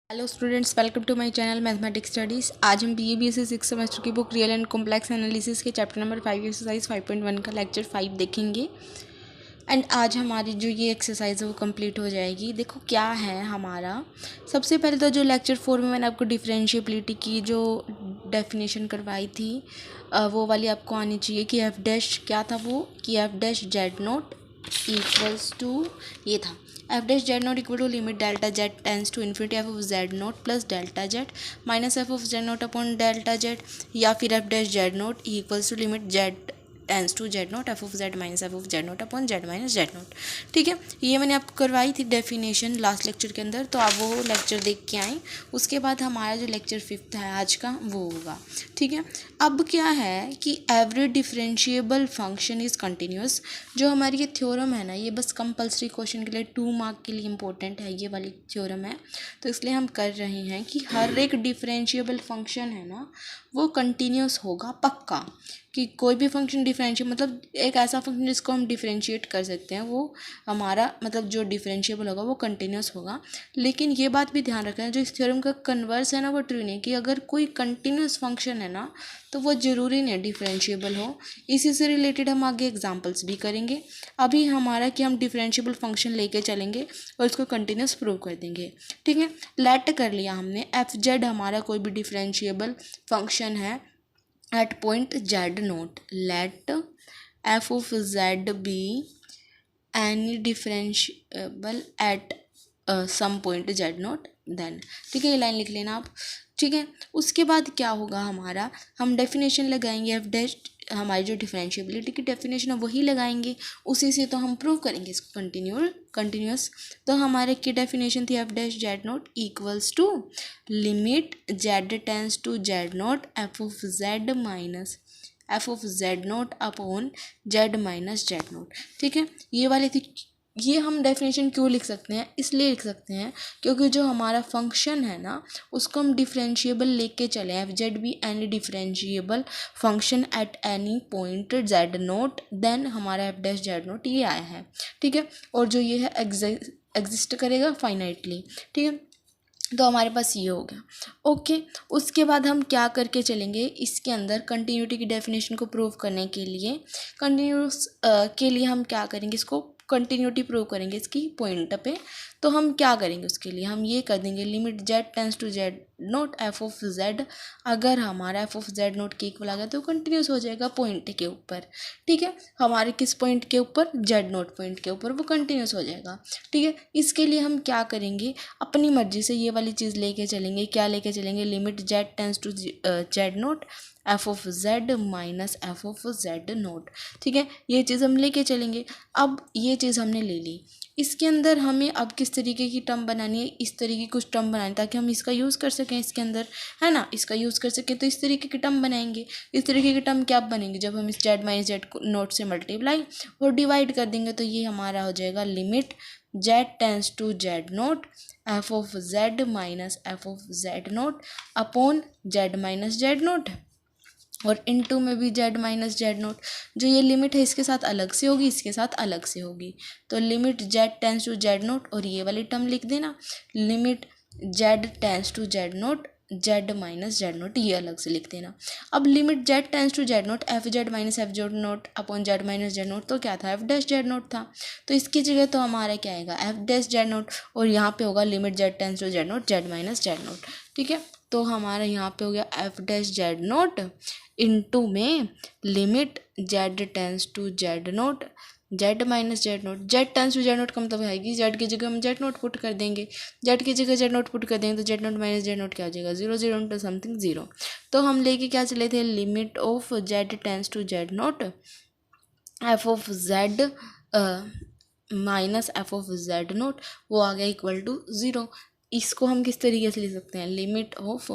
Hello students, welcome to my channel mathematics studies. आज हम BA BSc six semester की book real and complex analysis के chapter number 5 exercise 5.1 का lecture 5 देखेंगे। And आज हमारी जो ये एक्सरसाइज है वो कंप्लीट हो जाएगी। देखो क्या है हमारा, सबसे पहले तो जो लेक्चर 4 में मैंने आपको डिफरेंशिएबिलिटी की जो डेफिनेशन करवाई थी वो वाली आपको आनी चाहिए कि एफ डैश क्या था वो, कि F dash Z naught equals to ये था F dash Z naught equal to limit delta Z tends to infinity F of Z naught plus delta Z minus F of Z naught upon delta Z, या फिर F dash Z naught equals to limit Z tends to Z naught F of Z minus F of Z naught upon Z minus Z naught. ठीक है, ये मैंने आपको करवाई थी definition last lecture के अंदर, तो आप वो लेक्चर देख के आएँ। उसके बाद हमारा जो लेक्चर 5 है आज का वो होगा। ठीक है, अब क्या है कि every differentiable function is continuous. जो हमारी ये थ्योरम है ना, ये बस कंपल्सरी क्वेश्चन के लिए 2 मार्क के लिए इंपॉर्टेंट है, ये वाली थ्योरम है। तो इसलिए हम कर रहे हैं कि हर एक डिफरेंशिएबल फंक्शन है ना वो कंटिन्यूस होगा पक्का, कि कोई भी फंक्शन डिफरेंशिएट मतलब एक ऐसा फंक्शन जिसको हम डिफरेंशिएट कर सकते हैं वो हमारा मतलब जो डिफरेंशिएबल होगा वो कंटिन्यूस होगा। लेकिन ये बात भी ध्यान रखना, जो इस थ्योरम का कन्वर्स है ना वो ट्रू नहीं, कि अगर कोई कंटिन्यूस फंक्शन है ना तो वो ज़रूरी नहीं डिफरेंशिएबल हो। इसी से रिलेटेड हम आगे एग्जांपल्स भी करेंगे। अभी हमारा कि हम डिफरेंशिएबल फंक्शन लेके चलेंगे और उसको कंटिन्यूस प्रूव कर देंगे। ठीक है, लेट कर लिया हमने एफ जेड हमारा कोई भी डिफरेंशिएबल फंक्शन है at point z naught, let f of z be any differentiable at some point z naught then। ठीक है, ये लाइन लिख लेना आप। ठीक है, उसके बाद क्या होगा हमारा, हम डेफिनेशन लगाएंगे एफ डैश, हमारी जो डिफरेंशिएबिलिटी की डेफिनेशन है वही लगाएंगे, उसी से तो हम प्रूव करेंगे इसको कंटिन्यूस। तो हमारे की डेफिनेशन थी F dash Z naught equals to limit Z tends to Z naught F of Z minus F of Z naught upon Z minus Z naught. ठीक है, ये वाली थी। ये हम डेफिनेशन क्यों लिख सकते हैं, इसलिए लिख सकते हैं क्योंकि जो हमारा फंक्शन है ना उसको हम डिफरेंशिएबल लेके चले, F Z be any differentiable function at any point Z naught, then हमारा एफ डैश जेड नोट ये आया है। ठीक है, और जो ये है एग्जिस्ट करेगा फाइनाइटली। ठीक है, तो हमारे पास ये हो गया। ओके, उसके बाद हम क्या करके चलेंगे इसके अंदर कंटिन्यूटी की डेफिनेशन को प्रूव करने के लिए, कंटिन्यूस के लिए हम क्या करेंगे, इसको कंटिन्यूटी प्रूव करेंगे इसकी पॉइंट पे। तो हम क्या करेंगे उसके लिए, हम ये कर देंगे limit Z tends to Z naught F of Z, अगर हमारा एफ ऑफ जेड नोट के इक्वल आ गया तो कंटिन्यूस हो जाएगा पॉइंट के ऊपर। ठीक है, हमारे किस पॉइंट के ऊपर, जेड नोट पॉइंट के ऊपर वो कंटिन्यूस हो जाएगा। ठीक है, इसके लिए हम क्या करेंगे, अपनी मर्जी से ये वाली चीज़ लेके चलेंगे। क्या लेके चलेंगे, limit Z tends to Z naught F of Z minus F of Z naught. ठीक है, ये चीज़ हम लेके चलेंगे। अब ये चीज़ हमने ले ली, इसके अंदर हमें अब किस तरीके की टर्म बनानी है, इस तरीके की कुछ टर्म बनानी ताकि हम इसका यूज़ कर सकें इसके अंदर, है ना, इसका यूज़ कर सकें। तो इस तरीके की टर्म बनाएंगे। इस तरीके की टर्म क्या बनेंगे, जब हम इस जेड माइनस जेड नोट से मल्टीप्लाई और डिवाइड कर देंगे तो ये हमारा हो जाएगा limit Z tends to Z naught F of Z minus F of Z naught upon Z minus Z naught, और इनटू में भी जेड माइनस जेड नोट। जो ये लिमिट है इसके साथ अलग से होगी, इसके साथ अलग से होगी। तो limit Z tends to Z naught, और ये वाली टर्म लिख देना limit Z tends to Z naught Z minus Z naught, ये अलग से लिख देना। अब limit Z tends to Z naught F Z minus F Z naught upon Z minus Z naught, तो क्या था, एफ डैश जेड नोट था। तो इसकी जगह तो हमारा क्या आएगा, एफ डैश जेड नोट, और यहाँ पे होगा limit Z tends to Z naught Z minus Z naught. ठीक है, तो हमारा यहाँ पे हो गया f dash Z naught into में limit Z tends to Z naught Z minus Z naught. Z tends to Z naught का मतलब आएगी जेड की जगह हम जेड नोट पुट कर देंगे, जेड की जगह जेड नोट पुट कर देंगे तो Z note minus Z naught क्या हो जाएगा, 0 0 इंटू समथिंग 0। तो हम लेके क्या चले थे, limit of Z tends to Z naught F of Z minus F of Z naught, वो आ गया इक्वल टू 0। इसको हम किस तरीके से लिख सकते हैं, limit of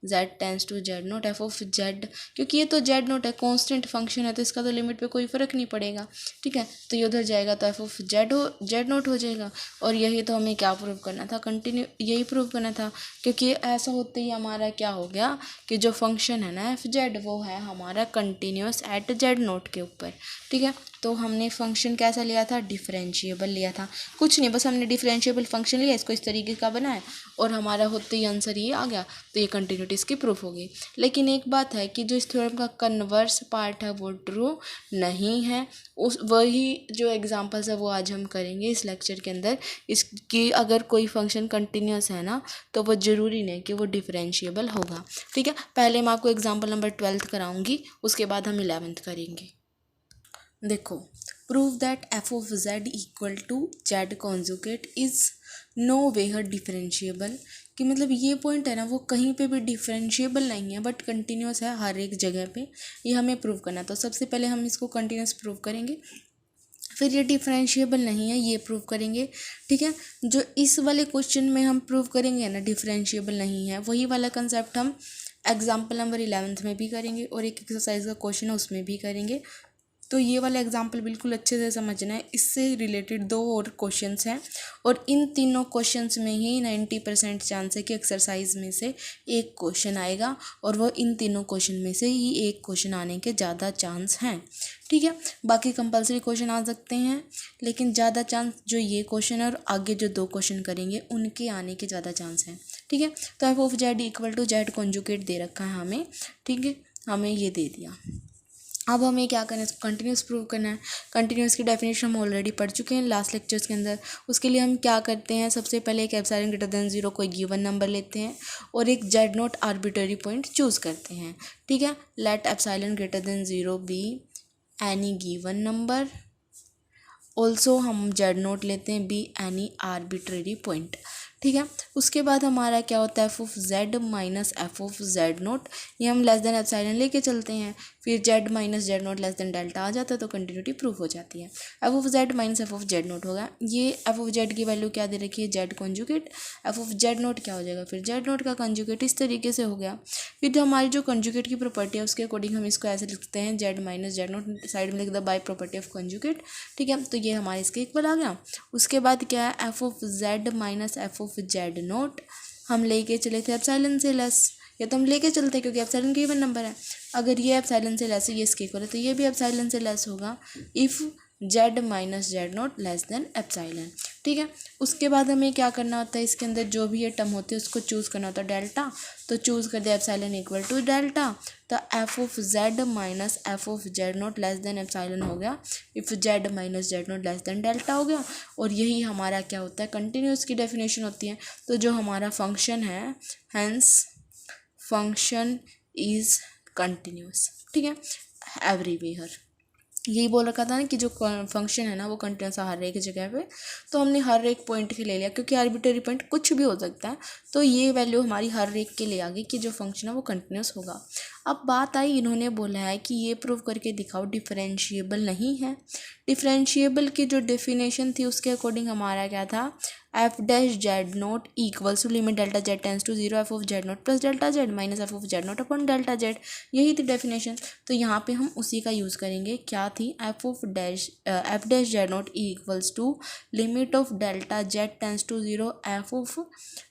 Z tends to Z naught F of Z, क्योंकि ये तो जेड नोट है, कांस्टेंट फंक्शन है, तो इसका तो लिमिट पे कोई फ़र्क नहीं पड़ेगा। ठीक है, तो ये उधर जाएगा तो एफ ऑफ जेड नोट हो जाएगा। और यही तो हमें क्या प्रूव करना था, कंटिन्यू यही प्रूव करना था, क्योंकि ऐसा होते ही हमारा क्या हो गया कि जो फंक्शन है ना एफ जेड वो है हमारा कंटिन्यूस एट जेड नोट के ऊपर। ठीक है, तो हमने फंक्शन कैसा लिया था, डिफरेंशिएबल लिया था। कुछ नहीं, बस हमने डिफरेंशिएबल फंक्शन लिया, इसको इस तरीके का बनाया और हमारा होते ही आंसर ये आ गया। तो ये कंटिन्यूटी इसकी प्रूफ होगी। लेकिन एक बात है कि जो इस थ्योरम का कन्वर्स पार्ट है वो ट्रू नहीं है। उस वही जो एग्जांपल्स है वो आज हम करेंगे इस लेक्चर के अंदर। इसकी अगर कोई फंक्शन कंटिन्यूस है ना तो वो ज़रूरी नहीं कि वो डिफरेंशिएबल होगा। ठीक है, पहले मैं आपको एग्जांपल नंबर 12 कराऊंगी, उसके बाद हम 11th करेंगे। देखो, prove that F of Z equal to Z conjugate is nowhere differentiable. कि मतलब ये पॉइंट है ना वो कहीं पे भी डिफरेंशिएबल नहीं है बट कंटिन्यूस है हर एक जगह पे, ये हमें प्रूव करना है। तो सबसे पहले हम इसको कंटिन्यूस प्रूव करेंगे, फिर ये डिफरेंशिएबल नहीं है ये प्रूव करेंगे। ठीक है, जो इस वाले क्वेश्चन में हम प्रूव करेंगे ना डिफरेंशिएबल नहीं है, वही वाला कंसेप्ट हम एग्जाम्पल नंबर 11th में भी करेंगे और एक एक्सरसाइज का क्वेश्चन है उसमें भी करेंगे। तो ये वाला एग्जाम्पल बिल्कुल अच्छे से समझना है। इससे रिलेटेड 2 और क्वेश्चंस हैं और इन तीनों क्वेश्चंस में ही 90% चांस है कि एक्सरसाइज में से एक क्वेश्चन आएगा और वो इन तीनों क्वेश्चन में से ही एक क्वेश्चन आने के ज़्यादा चांस हैं। ठीक है, बाकी कंपलसरी क्वेश्चन आ सकते हैं लेकिन ज़्यादा चांस जो ये क्वेश्चन है और आगे जो 2 क्वेश्चन करेंगे उनके आने के ज़्यादा चांस हैं। ठीक है, तो f of Z equal to Z conjugate दे रखा है हमें। ठीक है, हमें ये दे दिया। अब हमें क्या करना है, इसको कंटिन्यूस प्रूव करना है। कंटिन्यूस की डेफिनेशन हम ऑलरेडी पढ़ चुके हैं लास्ट लेक्चर्स के अंदर। उसके लिए हम क्या करते हैं, सबसे पहले एक एप्सिलॉन ग्रेटर देन 0 कोई गिवन नंबर लेते हैं और एक Z naught arbitrary point choose करते हैं। ठीक है, let epsilon greater than 0 be any given number. Also हम जेड नोट लेते हैं बी एनी आर्बिट्ररी पॉइंट। ठीक है, उसके बाद हमारा क्या होता है, f of Z minus F of Z naught, ये हम लेस देन एप्सिलॉन लेके चलते हैं। फिर z minus Z naught less than delta आ जाता है तो कंटिन्यूटी प्रूफ हो जाती है। F of Z minus F of Z naught होगा, ये एफ ऑफ जेड की वैल्यू क्या दे रखी है, z conjugate. F of Z naught क्या हो जाएगा, फिर जेड नोट का कॉन्जुगेट। इस तरीके से हो गया। फिर जो हमारी जो कॉन्जुगेट की प्रॉपर्टी है उसके अकॉर्डिंग हम इसको ऐसे लिखते हैं, Z minus Z note side में लिख दो बाय प्रॉपर्टी ऑफ कॉन्जुगेट। ठीक है, तो ये हमारे इसके इक्वल आ गया। उसके बाद क्या है, f of Z minus F of Z note हम लेके चले थे एप्सिलॉन से लेस, या तो हम लेके चलते हैं क्योंकि एप्सिलॉन गिवन नंबर है। अगर ये एप्सिलॉन से लेस है, ये इसके इक्वल है, तो ये भी एप्सिलॉन से लेस होगा if Z minus Z not less than epsilon. ठीक है, उसके बाद हमें क्या करना होता है, इसके अंदर जो भी ये टर्म होती है उसको चूज़ करना होता है डेल्टा। तो चूज़ कर दिया एप्सिलॉन इक्वल टू डेल्टा, तो f of Z minus F of Z not less than epsilon हो गया if Z minus Z not less than delta हो गया। और यही हमारा क्या होता है, कंटिन्यूस की डेफिनेशन होती है। तो जो हमारा फंक्शन है, हैंस फंक्शन इज़ कंटिन्यूस। ठीक है, एवरीवेयर यही बोल रखा था ना कि जो फंक्शन है ना वो कंटिन्यूस है हर एक जगह पे। तो हमने हर एक पॉइंट के ले लिया क्योंकि आर्बिट्ररी पॉइंट कुछ भी हो सकता है, तो ये वैल्यू हमारी हर एक के लिए आ गई कि जो फंक्शन है वो कंटिन्यूस होगा। अब बात आई, इन्होंने बोला है कि ये प्रूव करके दिखाओ डिफरेंशिएबल नहीं है। डिफरेंशिएबल की जो डेफिनेशन थी उसके अकॉर्डिंग हमारा क्या था, F dash Z naught equals to limit delta Z tends to 0 F of Z naught plus delta Z minus F of Z naught upon delta Z, यही थी डेफिनेशन। तो यहाँ पे हम उसी का यूज़ करेंगे। क्या थी, F dash Z naught equals to limit of delta Z tends to 0 F of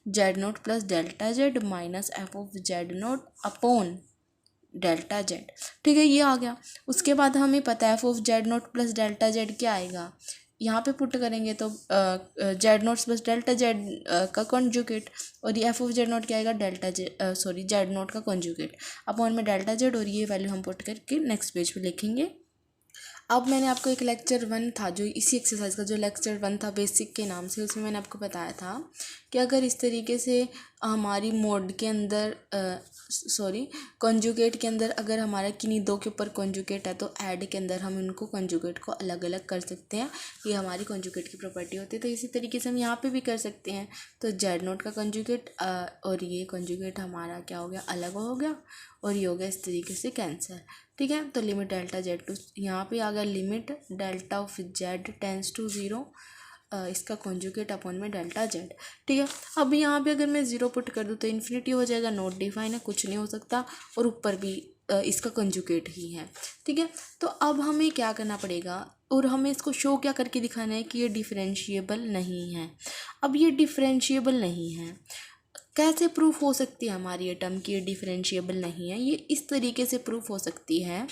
Z naught plus delta Z minus F of Z naught upon delta Z. ठीक है, ये आ गया। उसके बाद हमें पता है f of Z naught plus delta Z क्या आएगा, यहाँ पे पुट करेंगे तो Z naught plus delta Z का कॉन्जुगेट, और ये एफ ऑफ जेड नोट क्या आएगा, डेल्टा जेड जेड नोट का कॉन्जुगेट अपॉन में डेल्टा जेड, और ये वैल्यू हम पुट करके नेक्स्ट पेज पे लिखेंगे। अब मैंने आपको एक लेक्चर 1 था जो इसी एक्सरसाइज का जो लेक्चर 1 था बेसिक के नाम से, उसमें मैंने आपको बताया था कि अगर इस तरीके से हमारी मोड के अंदर कॉन्जुगेट के अंदर अगर हमारा किन्हीं 2 के ऊपर कॉन्जुगेट है तो ऐड के अंदर हम उनको कॉन्जुगेट को अलग अलग कर सकते हैं। ये हमारी कॉन्जुगेट की प्रॉपर्टी होती है। तो इसी तरीके से हम यहाँ पे भी कर सकते हैं। तो जेड नोट का कॉन्जुगेट और ये कॉन्जुगेट हमारा क्या हो गया, अलग हो गया, और ये हो गया इस तरीके से कैंसिल। ठीक है, तो लिमिट डेल्टा जेड टू, यहाँ पे आ गया limit delta of Z tends to 0 इसका कॉन्जुगेट अपॉन में डेल्टा जेड। ठीक है, अब यहाँ पे अगर मैं 0 पुट कर दूँ तो इन्फिनिटी हो जाएगा, नॉट डिफाइन है, कुछ नहीं हो सकता, और ऊपर भी इसका कॉन्जुगेट ही है। ठीक है, तो अब हमें क्या करना पड़ेगा, और हमें इसको शो क्या करके दिखाना है कि ये डिफरेंशिएबल नहीं है। अब ये डिफरेंशिएबल नहीं है, कैसे प्रूफ हो सकती है हमारी ये टर्म की ये डिफरेंशिएबल नहीं है, ये इस तरीके से प्रूफ हो सकती है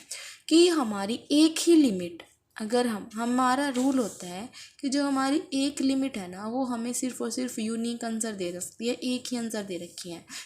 कि हमारी एक ही लिमिट अगर हमारा रूल होता है कि जो हमारी एक लिमिट है ना वो हमें सिर्फ और सिर्फ यूनिक आंसर दे सकती है, एक ही आंसर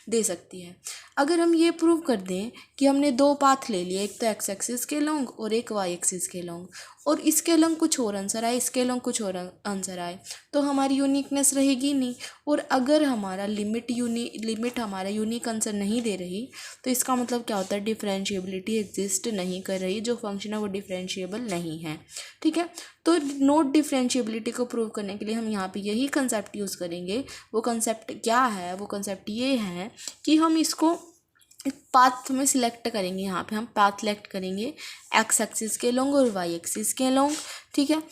दे सकती है। अगर हम ये प्रूव कर दें कि हमने दो पाथ ले लिए, एक तो एक्स एक्सिस के लॉन्ग और एक वाई एक्सिस के लॉन्ग, और इसके लॉन्ग कुछ और आंसर आए, इसके लॉन्ग कुछ और आंसर आए, तो हमारी यूनिकनेस रहेगी नहीं। और अगर हमारा लिमिट हमारा यूनिक आंसर नहीं दे रही तो इसका मतलब क्या होता है, डिफरेंशिएबिलिटी एग्जिस्ट नहीं कर रही, जो फंक्शन है वो डिफरेंशिएबल नहीं है। ठीक है, तो नोट डिफरेंशिएबिलिटी को प्रूव करने के लिए हम यहाँ पे यही कंसेप्ट यूज़ करेंगे। वो कंसेप्ट क्या है, वो कंसेप्ट ये है कि हम इसको पाथ में सिलेक्ट करेंगे। यहाँ पे हम पाथ सिलेक्ट करेंगे एक्स एक्सिस के लॉन्ग और वाई एक्सिस के लॉन्ग। ठीक है,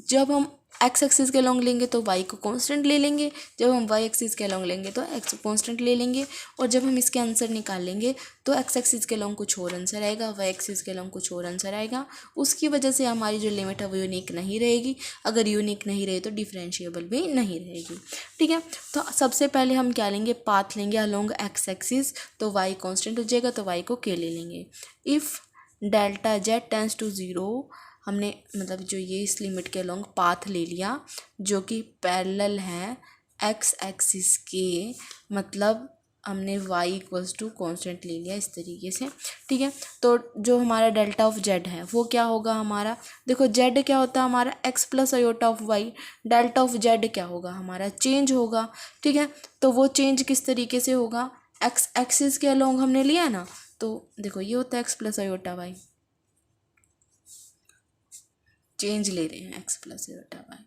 जब हम एक्स एक्सिस के लॉन्ग लेंगे तो वाई को कांस्टेंट ले लेंगे, जब हम वाई एक्सिस के लॉन्ग लेंगे तो एक्स को कांस्टेंट ले लेंगे, और जब हम इसके आंसर निकालेंगे तो एक्स एक्सिस के लॉन्ग कुछ और आंसर आएगा, वाई एक्सिस के लॉन्ग कुछ और आंसर आएगा। उसकी वजह से हमारी जो लिमिट है वो यूनिक नहीं रहेगी। अगर यूनिक नहीं रहे तो डिफरेंशिएबल भी नहीं रहेगी। ठीक है, तो सबसे पहले हम क्या लेंगे, पाथ लेंगे अलोंग एक्स एक्सिस, तो वाई कांस्टेंट हो जाएगा तो वाई को के ले लेंगे। If delta Z tends to zero, हमने मतलब जो ये इस लिमिट के लॉन्ग पाथ ले लिया जो कि पैरेलल है एक्स एक्सिस के, मतलब हमने y इक्वल्स टू कॉन्स्टेंट ले लिया इस तरीके से। ठीक है, तो जो हमारा डेल्टा ऑफ जेड है वो क्या होगा हमारा, देखो जेड क्या होता है हमारा x plus iota of y, delta of Z क्या होगा हमारा चेंज होगा। ठीक है, तो वो चेंज किस तरीके से होगा, एक्स एक्सिस के अलोंग हमने लिया है ना, तो देखो ये होता है x plus iota y, change ले रहे हैं एक्स प्लस आयोटा वाई,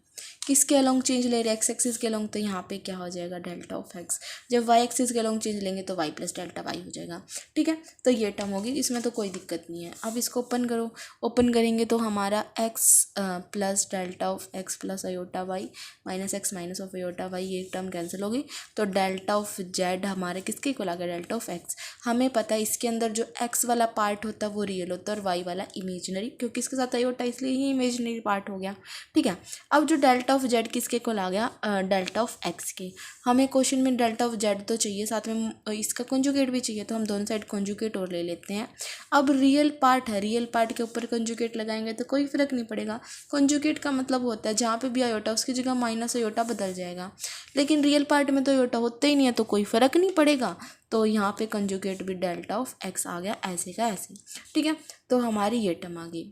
किसके अलोंग चेंज ले रहे हैं, एक्स एक्सिस के अलोंग, तो यहाँ पे क्या हो जाएगा डेल्टा ऑफ एक्स। जब वाई एक्सिस के अलोंग चेंज लेंगे तो वाई प्लस डेल्टा वाई हो जाएगा। ठीक है, तो ये टर्म होगी, इसमें तो कोई दिक्कत नहीं है। अब इसको ओपन करो, ओपन करेंगे तो हमारा X plus delta of X plus iota Y minus X minus of iota Y, ये टर्म कैंसिल होगी, तो डेल्टा ऑफ जेड हमारे किसके इक्वल आ गया, डेल्टा ऑफ एक्स। हमें पता है इसके अंदर जो एक्स वाला पार्ट होता है वो रियल होता है और वाई वाला इमेजिनरी, क्योंकि इसके साथ आयोटा इसलिए ही इमेजिनरी पार्ट हो गया। ठीक है, अब जो डेल्टा ऑफ जेड किसके को आ गया, डेल्टा ऑफ एक्स के। हमें क्वेश्चन में डेल्टा ऑफ जेड तो चाहिए, साथ में इसका कॉन्जुगेट भी चाहिए, तो हम दोनों साइड कॉन्जुगेट और ले लेते हैं। अब रियल पार्ट है, रियल पार्ट के ऊपर कॉन्जुगेट लगाएंगे तो कोई फर्क नहीं पड़ेगा। कॉन्जुगेट का मतलब होता है जहाँ पे भी आयोटा उसकी जगह माइनस आयोटा बदल जाएगा, लेकिन रियल पार्ट में तो आयोटा होता ही नहीं है, तो कोई फर्क नहीं पड़ेगा। तो यहाँ पे कॉन्जुगेट भी डेल्टा ऑफ एक्स आ गया, ऐसे का ऐसे। ठीक है, तो हमारी ये टर्म आ गई।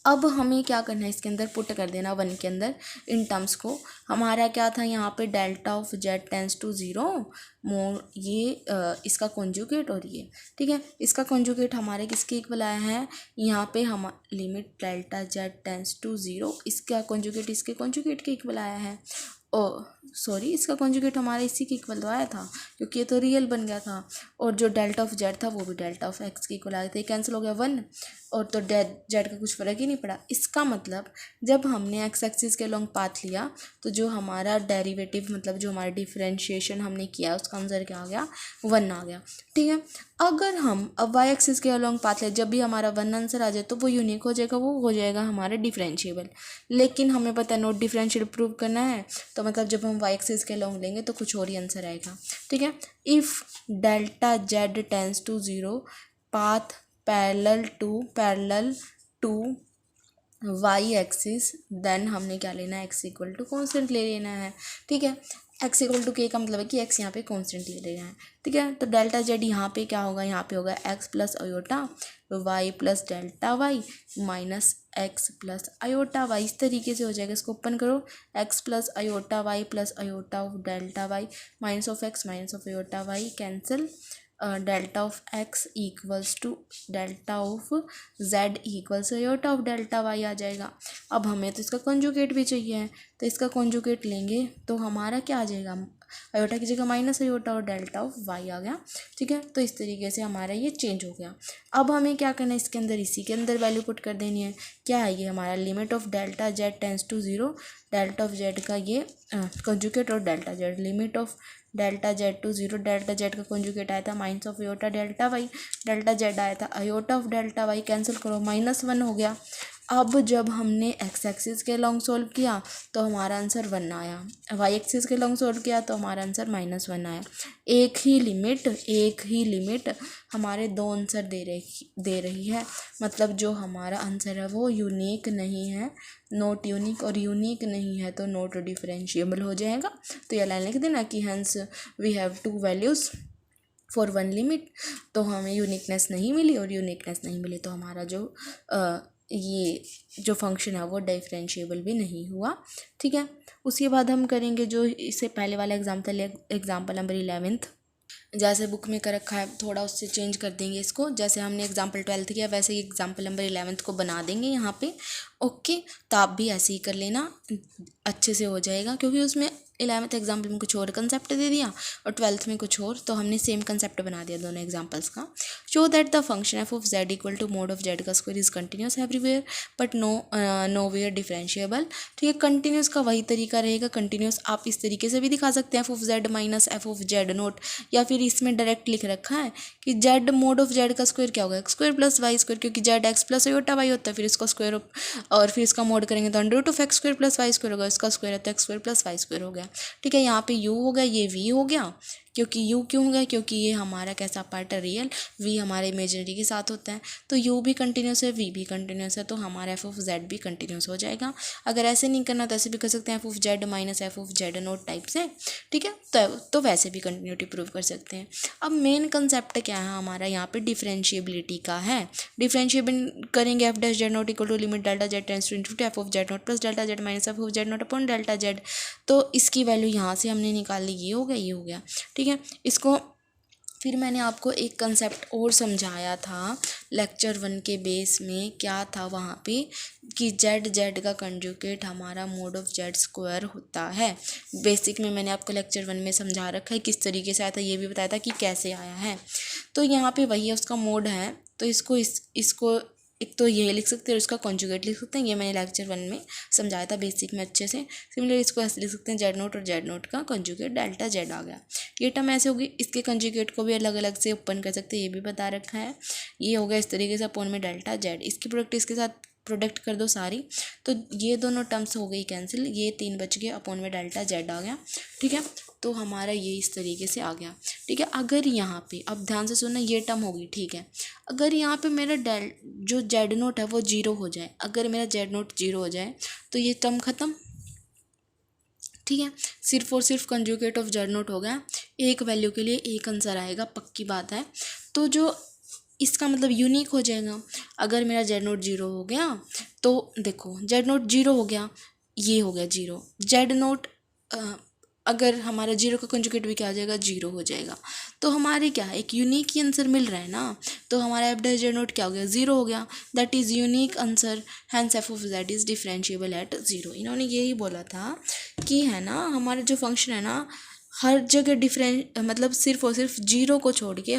अब हमें क्या करना है, इसके अंदर पुट कर देना वन के अंदर इन टर्म्स को। हमारा क्या था यहाँ पे, delta of Z tends to zero more ये इसका कॉन्जुगेट और ये। ठीक है, इसका कॉन्जुगेट हमारे किसके इक्वल आया है, यहाँ पे हम limit delta Z tends to zero, इसका कॉन्जुगेट इसके कॉन्जुगेट के इक्वल आया है। ओ सॉरी, इसका कॉन्जुगेट हमारे इसी के इक्वल तो आया था क्योंकि ये तो रियल बन गया था, और जो डेल्टा ऑफ जेड था वो भी डेल्टा ऑफ एक्स के इक्वल आया था, ये कैंसिल हो गया वन, और तो जेड का कुछ फ़र्क ही नहीं पड़ा। इसका मतलब जब हमने एक्स एक्सिस के लॉन्ग पाथ लिया तो जो हमारा डेरिवेटिव मतलब जो हमारा डिफरेंशिएशन हमने किया उसका आंसर क्या आ गया, वन आ गया। ठीक है, अगर हम अब वाई एक्सिस के अलॉन्ग पाथ ले, जब भी हमारा वन आंसर आ जाए तो वो यूनिक हो जाएगा, वो हो जाएगा हमारा डिफरेंशिएबल। लेकिन हमें पता है नोट डिफरेंशिएबल प्रूव करना है, तो मतलब जब हम वाई एक्सिस के अलॉन्ग लेंगे तो कुछ और ही आंसर आएगा। ठीक है, if delta Z tends to zero path parallel to Y axis, then हमने क्या लेना है, एक्स इक्वल टू कॉन्स्टेंट ले लेना है। ठीक है, एक्स इक्वल टू के का मतलब है कि एक्स यहाँ पे कॉन्स्टेंट ले लेना है। ठीक है, तो डेल्टा जेड यहाँ पे क्या होगा, यहाँ पे होगा x plus iota y plus delta y minus x plus iota y, इस तरीके से हो जाएगा। इसको ओपन करो, x plus iota y plus iota of delta y minus of x minus of iota y cancel, delta of x equals to delta of z equals iota of delta y आ जाएगा। अब हमें तो इसका conjugate भी चाहिए, तो इसका कॉन्जुगेट लेंगे तो हमारा क्या आ जाएगा, आयोटा की जगह माइनस आयोटा और डेल्टा ऑफ वाई आ गया। ठीक है, तो इस तरीके से हमारा ये चेंज हो गया। अब हमें क्या करना है, इसके अंदर इसी के अंदर वैल्यू पुट कर देनी है। क्या है ये हमारा limit of delta Z tends to zero, delta of Z का ये कॉन्जुगेट और delta Z, limit of delta Z to zero, delta Z का कॉन्जुगेट आया था minus of iota delta Y, delta Z आया था iota of delta Y, cancel करो minus one हो गया। अब जब हमने एक्स एक्सिस के लॉन्ग सोल्व किया तो हमारा आंसर 1 आया, वाई एक्सिस के लॉन्ग सोल्व किया तो हमारा आंसर -1 आया। एक ही लिमिट हमारे दो आंसर दे रही है, मतलब जो हमारा आंसर है वो यूनिक नहीं है, नॉट यूनिक, और यूनिक नहीं है तो नॉट डिफरेंशिएबल हो जाएगा। तो ये लाइन लिख देना कि hence we have 2 values for 1 limit. तो हमें यूनिकनेस नहीं मिली, और यूनिकनेस नहीं मिली तो हमारा ये जो फंक्शन है वो डिफरेंशिएबल भी नहीं हुआ। ठीक है, उसके बाद हम करेंगे जो इससे पहले वाला एग्जाम्पल नंबर 11th। जैसे बुक में कर रखा है थोड़ा उससे चेंज कर देंगे इसको, जैसे हमने एग्जाम्पल 12th किया वैसे ही एग्जाम्पल नंबर 11th को बना देंगे यहाँ पे। ओके, तो आप भी ऐसे ही कर लेना, अच्छे से हो जाएगा, क्योंकि उसमें 11th एग्जाम्पल में कुछ और कंसेप्ट दे दिया और 12th में कुछ और, तो हमने सेम कंसेप्ट बना दिया दोनों एग्जाम्पल्स का। Show that the function f of Z equal to mod of Z का square is continuous everywhere but nowhere differentiable. ठीक है, कंटिन्यूस का वही तरीका रहेगा, कंटिन्यूस आप इस तरीके से भी दिखा सकते हैं, F of Z minus F of Z note, या फिर इसमें डायरेक्ट लिख रखा है कि जेड मोड ऑफ जेड का स्क्वायर क्या होगा, स्क्वायर प्लस वाई स्क्वायर, क्योंकि जेड एक्स प्लस वाई होता है, फिर इसका स्क्वायर और फिर इसका मोड करेंगे तो under root of X square plus Y square होगा, इसका स्क्वायर है तो X square plus Y square हो गया। ठीक है, यहाँ पे u हो गया, ये v हो गया, क्योंकि u क्यों हो गया, क्योंकि ये हमारा कैसा पार्ट है, रियल, v हमारे इमेजिनरी के साथ होता है, तो u भी कंटिन्यूस है, v भी कंटिन्यूस है, तो हमारा f ऑफ z भी कंटिन्यूस हो जाएगा। अगर ऐसे नहीं करना तो ऐसे भी कर सकते हैं, f of z minus f of z note type से। ठीक है, तो वैसे भी कंटिन्यूटी प्रूव कर सकते हैं। अब मेन कंसेप्ट क्या है हमारा यहाँ पे, डिफरेंशिएबिलिटी का है। डिफरेंशिएबल करेंगे F dash Z naught equal to limit delta Z tends to into F of Z naught plus delta Z minus F of Z naught upon delta Z, तो इसकी वैल्यू यहाँ से हमने निकाल ली, ये हो गया। ठीक है, इसको फिर मैंने आपको एक कंसेप्ट और समझाया था लेक्चर 1 के बेस में, क्या था वहाँ पे कि जेड का कंजुगेट हमारा मोड ऑफ जेड स्क्वायर होता है। बेसिक में मैंने आपको लेक्चर 1 में समझा रखा है, किस तरीके से आया था ये भी बताया था कि कैसे आया है। तो यहाँ पे वही है, उसका मोड है, तो इसको एक तो ये लिख सकते हैं और इसका कॉन्जुगेट लिख सकते हैं, ये मैंने लेक्चर 1 में समझाया था बेसिक में अच्छे से। सिमिलर इसको ऐसे लिख सकते हैं, जेड नोट और जेड नोट का कॉन्जुगेट डेल्टा जेड आ गया, ये टर्म ऐसे होगी। इसके कॉन्जुगेट को भी अलग अलग से ओपन कर सकते हैं, ये भी बता रखा है। ये हो गया इस तरीके से अपॉन में डेल्टा जेड, इसकी प्रोडक्ट इसके साथ प्रोडक्ट कर दो सारी, तो ये दोनों टर्म्स हो गई कैंसिल, ये 3 बच गए, अपॉन में डेल्टा जेड आ गया। ठीक है, तो हमारा ये इस तरीके से आ गया। ठीक है, अगर यहाँ पे अब ध्यान से सुनना, ये टर्म होगी। ठीक है, अगर यहाँ पे मेरा जो जेड नोट है वो 0 हो जाए, अगर मेरा जेड नोट 0 हो जाए तो ये टर्म ख़त्म। ठीक है, सिर्फ और सिर्फ कंजुगेट ऑफ जेड नोट हो गया, एक वैल्यू के लिए एक आंसर आएगा, पक्की बात है। तो जो इसका मतलब यूनिक हो जाएगा। अगर मेरा जेड नोट 0 हो गया तो देखो जेड नोट 0 हो गया, ये हो गया 0, जेड नोट अगर हमारा 0 का कंजुगेट भी क्या आ जाएगा, 0 हो जाएगा, तो हमारे क्या है, एक यूनिक ही आंसर मिल रहा है ना। तो हमारा एफ डैश जेड नोट क्या हो गया, 0 हो गया, that is unique answer, hence F of Z is differentiable at 0। इन्होंने यही बोला था कि है ना, हमारा जो फंक्शन है ना हर जगह डिफरेंट, मतलब सिर्फ और सिर्फ 0 को छोड़ के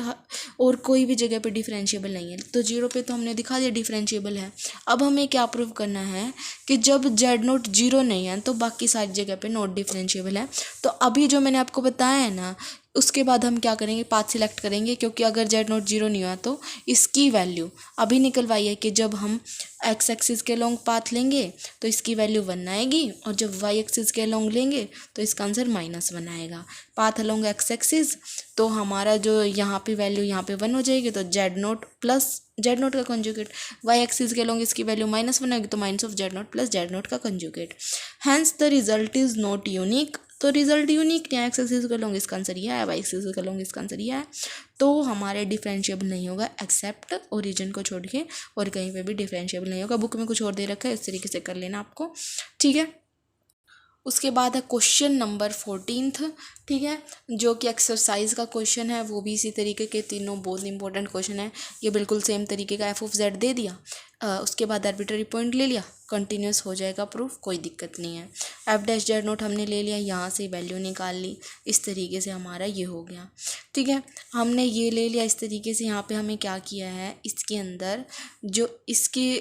और कोई भी जगह पे डिफरेंशिएबल नहीं है। तो 0 पे तो हमने दिखा दिया डिफरेंशिएबल है। अब हमें क्या प्रूव करना है कि जब जेड नोट 0 नहीं है तो बाकी सारी जगह पे नॉट डिफरेंशिएबल है। तो अभी जो मैंने आपको बताया है ना, उसके बाद हम क्या करेंगे, पाथ सिलेक्ट करेंगे, क्योंकि अगर जेड नोट 0 नहीं हुआ तो इसकी वैल्यू अभी निकलवाई है कि जब हम एक्स एक्सिस के लॉन्ग पाथ लेंगे तो इसकी वैल्यू 1 आएगी, और जब वाई एक्सिस के लॉन्ग लेंगे तो इसका आंसर -1 आएगा। पाथ अलोंग एक्स एक्सिस, तो हमारा जो यहाँ पे वैल्यू यहाँ पे 1 हो जाएगी, तो Z naught plus z naught का कंजुगेट, वाई एक्सिस के लॉन्ग इसकी वैल्यू -1 आएगी, तो minus of Z naught plus z naught का conjugate, hence the result is not unique. तो रिजल्ट यूनिक नहीं है, एक्स एक्सिस का लॉन्ग इसका आंसर यह है, वाई एक्सिस का लॉन्ग इसका आंसर यह है, तो हमारे डिफरेंशिएबल नहीं होगा एक्सेप्ट ओरिजिन को छोड़ के, और कहीं पे भी डिफरेंशिएबल नहीं होगा। बुक में कुछ और दे रखा है, इस तरीके से कर लेना आपको। ठीक है, उसके बाद है क्वेश्चन नंबर 14th। ठीक है, जो कि एक्सरसाइज का क्वेश्चन है, वो भी इसी तरीके के, तीनों बहुत इंपॉर्टेंट क्वेश्चन है। ये बिल्कुल सेम तरीके का, एफ ऑफ जेड दे दिया, उसके बाद आर्बिट्ररी पॉइंट ले लिया, कंटिन्यूस हो जाएगा प्रूफ, कोई दिक्कत नहीं है। एफ डैश जेड नोट हमने ले लिया, यहाँ से वैल्यू निकाल ली, इस तरीके से हमारा ये हो गया। ठीक है, हमने ये ले लिया इस तरीके से। यहाँ पे हमें क्या किया है, इसके अंदर जो इसके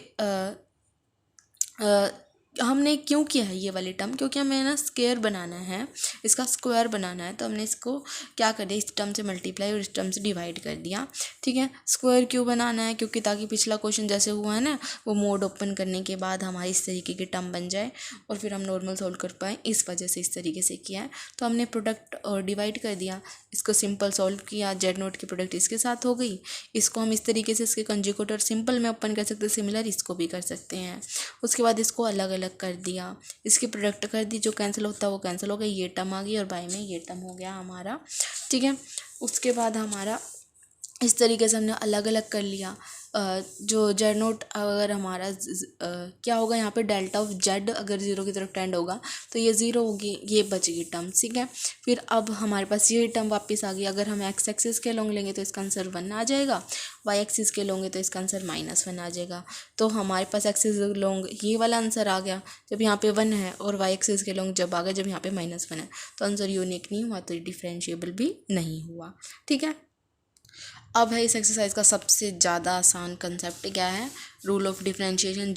हमने क्यों किया है ये वाली टर्म, क्योंकि हमें ना स्क्वायर बनाना है, इसका स्क्वायर बनाना है, तो हमने इसको क्या कर दिया, इस टर्म से मल्टीप्लाई और इस टर्म से डिवाइड कर दिया। ठीक है, स्क्वायर क्यों बनाना है, क्योंकि ताकि पिछला क्वेश्चन जैसे हुआ है ना, वो मोड ओपन करने के बाद हमारी इस तरीके की टर्म बन जाए और फिर हम नॉर्मल सोल्व कर पाएँ, इस वजह से इस तरीके से किया है। तो हमने प्रोडक्ट और डिवाइड कर दिया, इसको सिंपल सॉल्व किया, जेड नोट की प्रोडक्ट इसके साथ हो गई। इसको हम इस तरीके से इसके कंजुगेट और सिंपल में ओपन कर सकते हैं, सिमिलर इसको भी कर सकते हैं। उसके बाद इसको अलग अलग कर दिया, इसकी प्रोडक्ट कर दी, जो कैंसिल होता है वो कैंसिल हो गया, ये टर्म आ गई और बाय में ये टर्म हो गया हमारा। ठीक है, उसके बाद हमारा इस तरीके से हमने अलग अलग कर लिया। जो जेड नोट अगर हमारा क्या होगा यहाँ पे, डेल्टा ऑफ जेड अगर ज़ीरो की तरफ टेंड होगा तो ये ज़ीरो होगी, ये बचेगी टर्म। ठीक है, फिर अब हमारे पास ये टर्म वापस आ गई। अगर हम एक्स एक्सिस के लॉन्ग लेंगे तो इसका आंसर 1 आ जाएगा, वाई एक्सिस के लोगे तो इसका आंसर -1 आ जाएगा। तो हमारे पास एक्सिस लॉन्ग ये वाला आंसर आ गया जब यहाँ पे 1 है, और वाई एक्सिस के लॉन्ग जब आ गया जब यहाँ पे -1 है। तो आंसर यूनिक नहीं हुआ, तो डिफरेंशिएबल भी नहीं हुआ। ठीक है, अब है इस एक्सरसाइज का सबसे ज़्यादा आसान कंसेप्ट क्या है, रूल ऑफ डिफरेंशिएशन,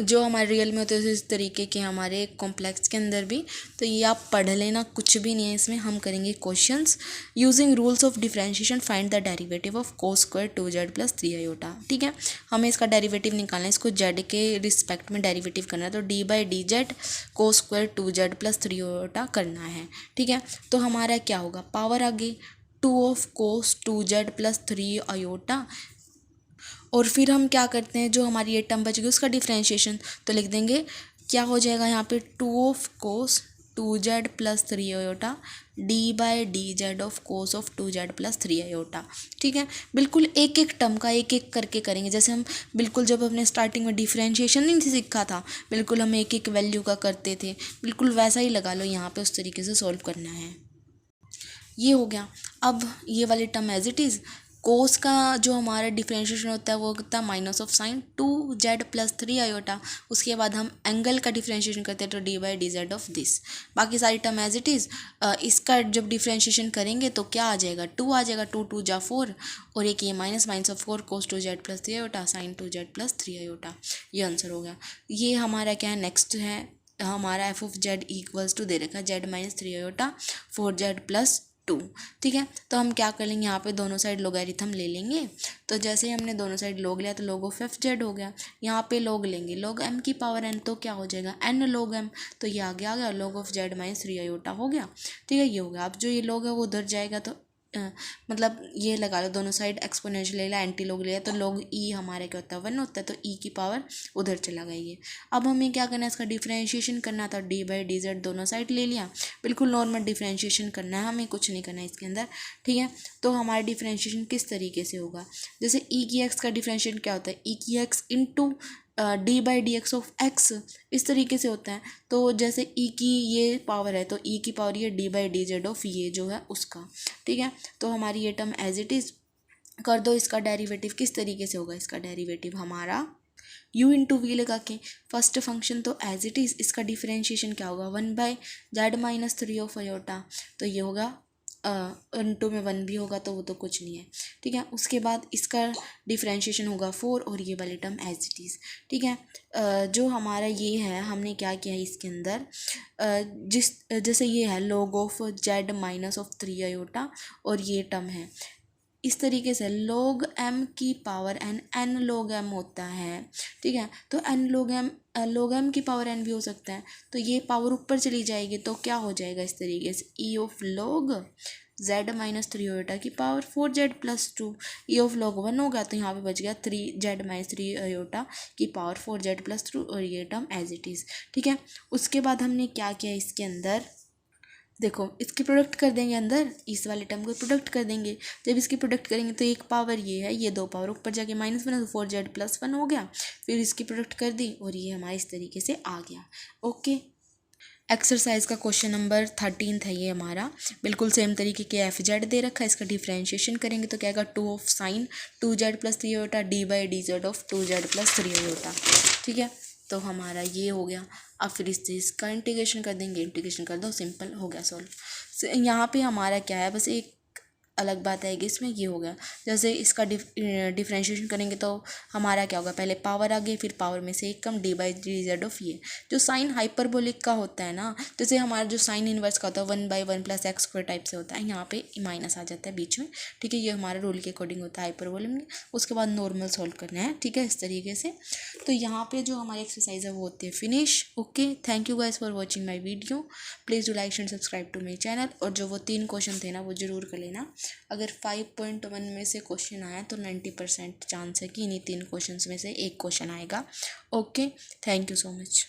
जो हमारे रियल में होते हैं इस तरीके के हमारे कॉम्प्लेक्स के अंदर भी। तो ये आप पढ़ लेना, कुछ भी नहीं है इसमें। हम करेंगे questions using rules of differentiation, find the derivative of cos square 2z + 3 iota. ठीक है, हमें इसका डेरिवेटिव निकालना है, इसको z के रिस्पेक्ट में डेरिवेटिव करना है, तो d/dz cos square 2z + 3 iota करना है। ठीक है, तो हमारा क्या होगा, पावर आ गई 2 ऑफ कोस 2z + 3 आयोटा, और फिर हम क्या करते हैं, जो हमारी ये टर्म बचेगी उसका डिफरेंशिएशन तो लिख देंगे, क्या हो जाएगा यहाँ पे 2 of cos 2z + 3 iota d/dz of cos of 2z + 3 iota. ठीक है, बिल्कुल एक एक टर्म का एक एक करके करेंगे, जैसे हम बिल्कुल जब अपने स्टार्टिंग में डिफरेंशिएशन नहीं सीखा था, बिल्कुल हम एक एक वैल्यू का करते थे, बिल्कुल वैसा ही लगा लो यहाँ पे, उस तरीके से सॉल्व करना है। ये हो गया। अब ये वाली टर्म एज इट इज़, कोस का जो हमारा डिफरेंशिएशन होता है वो होता है -sin 2z + 3 आयोटा। उसके बाद हम एंगल का डिफरेंशिएशन करते हैं, तो d/dz ऑफ दिस। बाकी सारी टर्म एज इट इज़। इसका जब डिफरेंशिएशन करेंगे तो क्या आ जाएगा, 2 आ जाएगा, 2 2 जा 4, और एक ये -4 cos 2z + 3 iota sin 2z + 3 iota. ये आंसर हो गया। ये हमारा क्या है, नेक्स्ट है हमारा f of z equals to दे रखा है z - 3 आयोटा 4z + 2। ठीक है, तो हम क्या कर लेंगे, यहाँ पे दोनों साइड लोगैरिथम ले लेंगे। तो जैसे ही हमने दोनों साइड लोग लिया तो log ऑफ f(z) हो गया। यहाँ पे लोग लेंगे log m की पावर n, तो क्या हो जाएगा n log m, तो ये आ गया log ऑफ z - 3 आयोटा हो गया। ठीक है, ये हो गया। अब जो ये log है वो उधर जाएगा, तो मतलब ये लगा लो, दोनों साइड एक्सपोनेंशियल ले लिया, एंटी लॉग लिया, तो log e हमारे क्या होता है 1 होता है, तो e की पावर उधर चला गई है। अब हमें क्या करना है, इसका डिफरेंशिएशन करना था, d/dz दोनों साइड ले लिया, बिल्कुल नॉर्मल डिफरेंशिएशन करना है, हमें कुछ नहीं करना है इसके अंदर। ठीक है, तो हमारा डिफरेंशिएशन किस तरीके से होगा, जैसे e की x का डिफरेंशिएशन क्या होता है, e की x into d/dx of x, इस तरीके से होता है। तो जैसे e की ये पावर है, तो e की पावर ये d/dz ऑफ ये जो है उसका। ठीक है, तो हमारी ये टर्म एज इट इज़ कर दो। इसका डेरिवेटिव किस तरीके से होगा, इसका डेरिवेटिव हमारा u इंटू वी लगा के, फर्स्ट फंक्शन तो एज इट इज़, इसका डिफरेंशिएशन क्या होगा 1/z - 3 ऑफ आयोटा, तो ये होगा इंटू में 1 भी होगा तो वो तो कुछ नहीं है। ठीक है, उसके बाद इसका डिफरेंशिएशन होगा 4, और ये वाली टर्म एज इट इज़। ठीक है, जो हमारा ये है, हमने क्या किया है इसके अंदर, जैसे ये है log ऑफ z - 3 आयोटा, और ये टर्म है इस तरीके से log m की पावर n log m होता है। ठीक है, तो log m की पावर n भी हो सकता है, तो ये पावर ऊपर चली जाएगी, तो क्या हो जाएगा इस तरीके से, e ऑफ log z - 3 आयोटा की power 4z + 2, e of log 1 होगा, तो यहाँ पे बच गया 3z - 3 आयोटा की पावर 4z + 2, और ये टर्म एज इट इज़। ठीक है, उसके बाद हमने क्या किया इसके अंदर, देखो इसकी प्रोडक्ट कर देंगे, अंदर इस वाले टर्म को प्रोडक्ट कर देंगे। जब इसकी प्रोडक्ट करेंगे तो एक पावर ये है, ये 2 पावर ऊपर जाके -1 है, तो 4z + 1 हो गया। फिर इसकी प्रोडक्ट कर दी और ये हमारे इस तरीके से आ गया। ओके, एक्सरसाइज का क्वेश्चन नंबर 13 है ये हमारा, बिल्कुल सेम तरीके के f(z) दे रखा है। इसका डिफरेंशिएशन करेंगे तो क्या आएगा 2 of sin 2z + 3 iota d/dz of 2z + 3 iota. ठीक है, तो हमारा ये हो गया। अब फिर इस चीज़ का इंटीग्रेशन कर देंगे, इंटीग्रेशन कर दो, सिंपल हो गया सॉल्व। यहाँ पे हमारा क्या है, बस एक अलग बात आएगी इसमें, ये हो गया। जैसे इसका डिफ्रेंशिएशन करेंगे तो हमारा क्या होगा, पहले पावर आ गई, फिर पावर में से एक कम, d by d z of ये। जो साइन हाइपरबोलिक का होता है ना, जैसे हमारा जो साइन इनवर्स का होता है 1/1 + x² टाइप से होता है, यहाँ पे माइनस आ जाता है बीच में, ठीक है। ये हमारे रूल के अकॉर्डिंग होता है हाइपरबोलिक में। उसके बाद नॉर्मल सॉल्व करना है, ठीक है, इस तरीके से। तो यहाँ पे जो हमारी एक्सरसाइज है वो होती है finish. Okay, thank you guys for watching my video. Please do like and subscribe to my channel. और जो वो 3 क्वेश्चन थे ना वो ज़रूर कर लेना। अगर 5.1 में से क्वेश्चन आया तो 90% चांस है कि इन्हीं 3 क्वेश्चन में से एक क्वेश्चन आएगा। Okay, thank you so much.